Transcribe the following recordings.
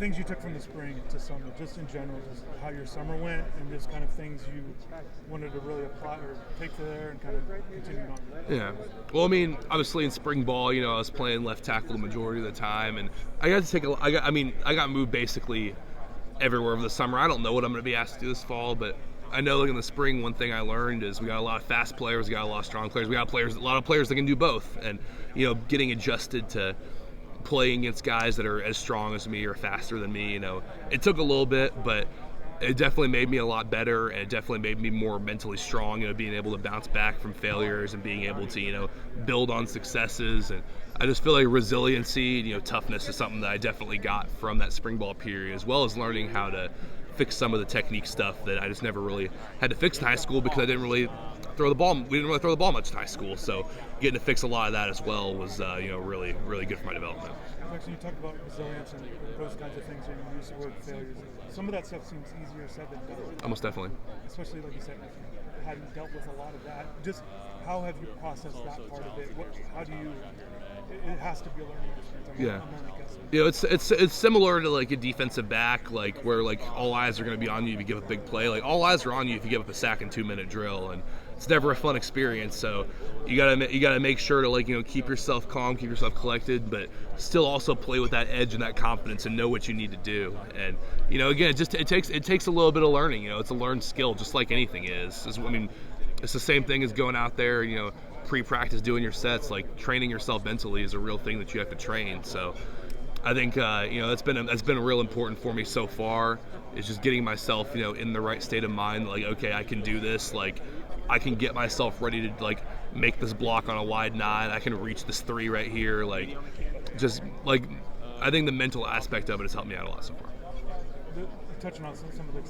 things you took from the spring to summer, just in general, just how your summer went, and just kind of things you wanted to really apply or take to there and kind of continue on. Yeah. Well, I mean, obviously in spring ball, I was playing left tackle the majority of the time, and I got to take I got moved basically everywhere over the summer. I don't know what I'm going to be asked to do this fall, but I know in the spring, one thing I learned is we got a lot of fast players, we got a lot of strong players, we got a lot of players that can do both, and getting adjusted to playing against guys that are as strong as me or faster than me, it took a little bit, but it definitely made me a lot better, and it definitely made me more mentally strong, being able to bounce back from failures and being able to, build on successes. And I just feel like resiliency, toughness is something that I definitely got from that spring ball period, as well as learning how to fix some of the technique stuff that I just never really had to fix in high school because I didn't really throw the ball. We didn't really throw the ball much in high school, so getting to fix a lot of that as well was, really, really good for my development. Actually, you talked about resilience and those kinds of things, and you use the word failures. Some of that stuff seems easier said than done. Almost definitely. Especially, like you said, if you hadn't dealt with a lot of that. Just how have you processed that part of it? How do you? It has to be a learning experience. I'm only guessing. It's similar to like a defensive back, like where like all eyes are going to be on you if you give a big play. Like all eyes are on you if you give up a sack and 2-minute drill, and it's never a fun experience. So you gotta make sure to keep yourself calm, keep yourself collected, but still also play with that edge and that confidence and know what you need to do. And again, it takes a little bit of learning. It's a learned skill, just like anything is. It's the same thing as going out there, pre-practice doing your sets. Like training yourself mentally is a real thing that you have to train. So I think that's been real important for me so far. It's just getting myself in the right state of mind. Like, okay, I can do this. Like I can get myself ready to make this block on a wide 9. I can reach this 3 right here. I think the mental aspect of it has helped me out a lot so far. Touching on some of the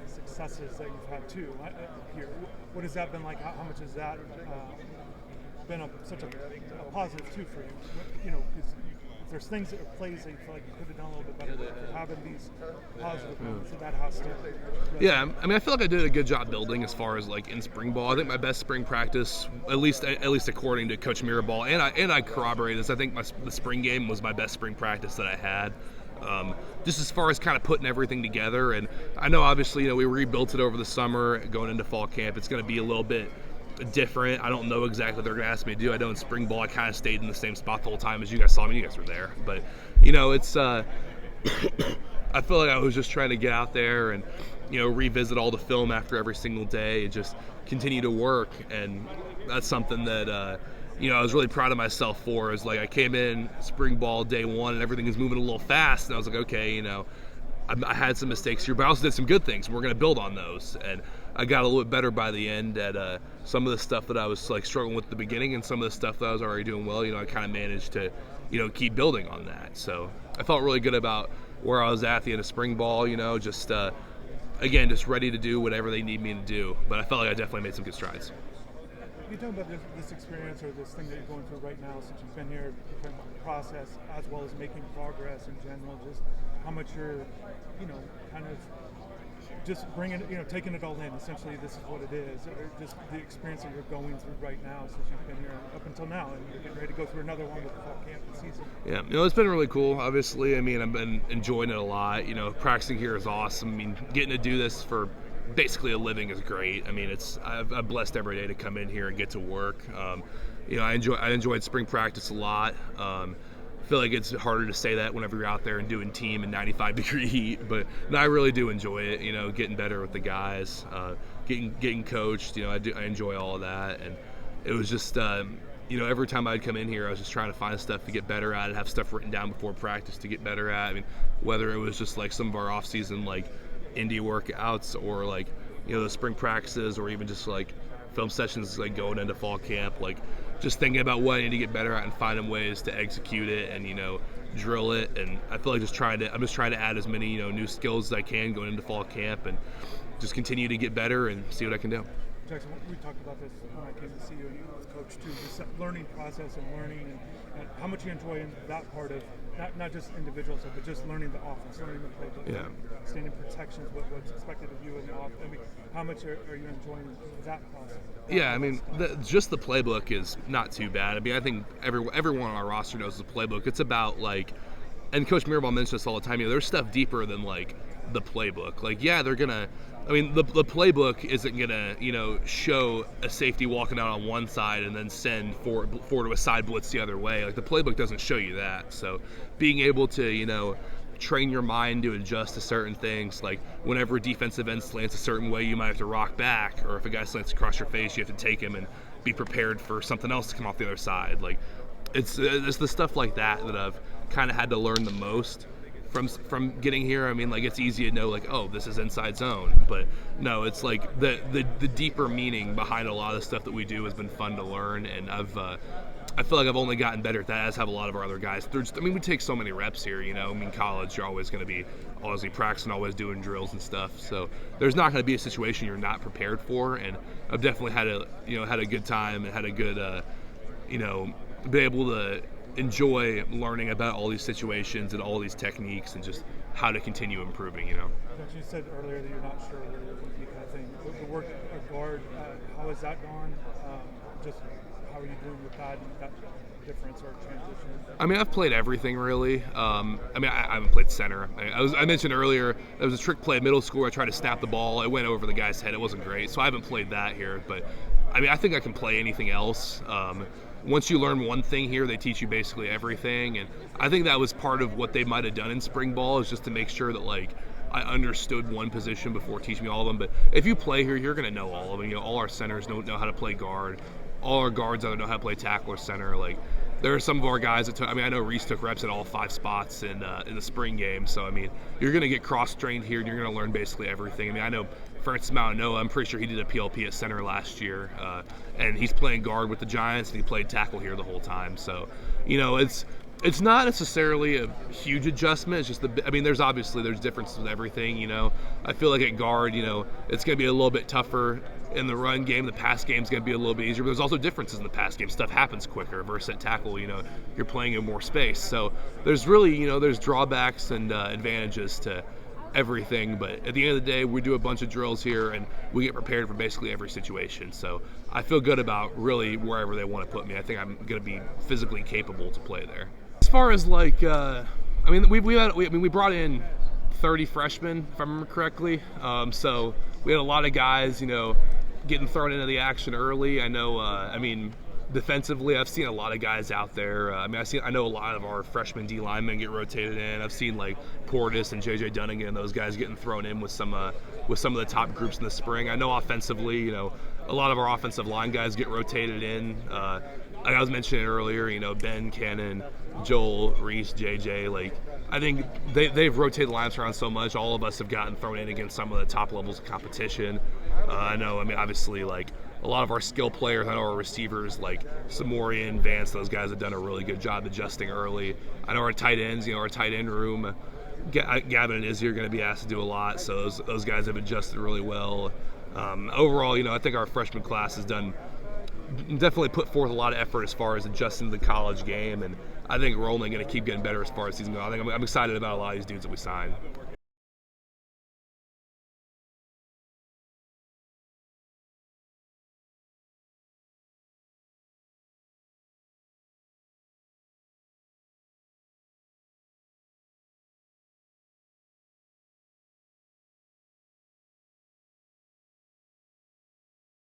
successes that you've had too here, what has that been like? How much has that been such a positive too for you? Because if there's things that are plays that you feel like you could have done a little bit better, but if you're having these positive moments, so that has to. Yeah, I feel like I did a good job building as far as in spring ball. I think my best spring practice, at least according to Coach Mirabal, and I corroborate this. I think the spring game was my best spring practice that I had. Just as far as kind of putting everything together, and I know obviously we rebuilt it over the summer going into fall camp. It's going to be a little bit different. I don't know exactly what they're going to ask me to do. I know in spring ball I kind of stayed in the same spot the whole time as you guys saw me. You guys were there, but it's I feel like I was just trying to get out there and revisit all the film after every single day and just continue to work, and that's something that I was really proud of myself for. Is I came in spring ball day 1 and everything is moving a little fast, and I was like, okay, I had some mistakes here, but I also did some good things, and we're going to build on those. And I got a little bit better by the end at some of the stuff that I was struggling with at the beginning, and some of the stuff that I was already doing well. I kind of managed to keep building on that. So I felt really good about where I was at the end of spring ball. Just again, just ready to do whatever they need me to do. But I felt like I definitely made some good strides. You talk about this experience or this thing that you're going through right now since you've been here, the process as well as making progress in general, just how much you're, kind of just bringing, taking it all in. Essentially, this is what it is. Or just the experience that you're going through right now since you've been here up until now, and you're getting ready to go through another one with the fall camp season. Yeah, it's been really cool. Obviously, I've been enjoying it a lot. Practicing here is awesome. Getting to do this for basically a living is great. I'm blessed every day to come in here and get to work. I enjoyed spring practice a lot. I feel like it's harder to say that whenever you're out there and doing team in 95-degree heat, but no, I really do enjoy it. Getting better with the guys, getting coached. I enjoy all of that, and it was just every time I'd come in here, I was just trying to find stuff to get better at and have stuff written down before practice to get better at. Whether it was just some of our off-season indie workouts or the spring practices, or even just film sessions going into fall camp, just thinking about what I need to get better at and finding ways to execute it and drill it. And I feel like I'm just trying to add as many new skills as I can going into fall camp and just continue to get better and see what I can do. Jackson, we talked about this when I came to see you as coach too, this learning process and learning and how much you enjoy in that part of not just individual stuff, but just learning the offense, learning the playbook, staying in protections, what's expected of you in the offense. How much are you enjoying that process? Yeah, just the playbook is not too bad. I think everyone on our roster knows the playbook. It's about and Coach Mirabal mentions this all the time. There's stuff deeper than like the playbook. Like, yeah, they're gonna. I mean, the playbook isn't gonna, show a safety walking out on one side and then send forward to a side blitz the other way. Like, the playbook doesn't show you that. So, being able to, train your mind to adjust to certain things, like whenever a defensive end slants a certain way, you might have to rock back, or if a guy slants across your face, you have to take him and be prepared for something else to come off the other side. Like, it's the stuff like that I've kind of had to learn the most from getting here. I mean, like, it's easy to know, like, oh, this is inside zone, but no, it's like the deeper meaning behind a lot of the stuff that we do has been fun to learn, and I feel like I've only gotten better at that, as have a lot of our other guys. We take so many reps here, college, you're always going to be practicing, always doing drills and stuff. So there's not going to be a situation you're not prepared for. And I've definitely had a good time and had a good, be able to enjoy learning about all these situations and all these techniques and just how to continue improving, You said earlier that you're not sure where you're going to be kind of thing. The work at guard, how has that gone? Just how are you doing with that and that difference or transition? I mean, I've played everything really. I haven't played center. I mentioned earlier there was a trick play at middle school where I tried to snap the ball. It went over the guy's head. It wasn't great, so I haven't played that here. But I mean, I think I can play anything else. Once you learn one thing here, they teach you basically everything, and I think that was part of what they might have done in spring ball, is just to make sure that like I understood one position before teaching me all of them. But if you play here, you're going to know all of them. All our centers don't know how to play guard. All our guards don't know how to play tackle or center. Like, there are some of our guys that I know Reese took reps at all 5 spots in the spring game. So I mean, you're going to get cross-trained here, and you're going to learn basically everything. I mean, I know Francis Mountanoa, I'm pretty sure he did a PLP at center last year, and he's playing guard with the Giants, and he played tackle here the whole time. So, it's not necessarily a huge adjustment. It's just there's differences with everything. I feel like at guard, it's going to be a little bit tougher in the run game. The pass game's going to be a little bit easier, but there's also differences in the pass game. Stuff happens quicker versus at tackle. You're playing in more space. So there's really, there's drawbacks and advantages to everything, but at the end of the day, we do a bunch of drills here and we get prepared for basically every situation. So I feel good about really wherever they want to put me. I think I'm going to be physically capable to play there. As far as like, we brought in 30 freshmen, if I remember correctly. So we had a lot of guys, getting thrown into the action early. I know, defensively, I've seen a lot of guys out there. I know a lot of our freshman D linemen get rotated in. I've seen like Portis and JJ Dunnigan and those guys getting thrown in with some of the top groups in the spring. I know offensively, a lot of our offensive line guys get rotated in. Like I was mentioning earlier, Ben, Cannon, Joel, Reese, JJ, like I think they've rotated the lines around so much. All of us have gotten thrown in against some of the top levels of competition. Obviously, like a lot of our skill players, I know our receivers like Samorian, Vance, those guys have done a really good job adjusting early. I know our tight ends, our tight end room, Gavin and Izzy are going to be asked to do a lot, so those guys have adjusted really well. Overall, I think our freshman class has definitely put forth a lot of effort as far as adjusting to the college game, and I think we're only going to keep getting better as far as season goes. I'm excited about a lot of these dudes that we signed.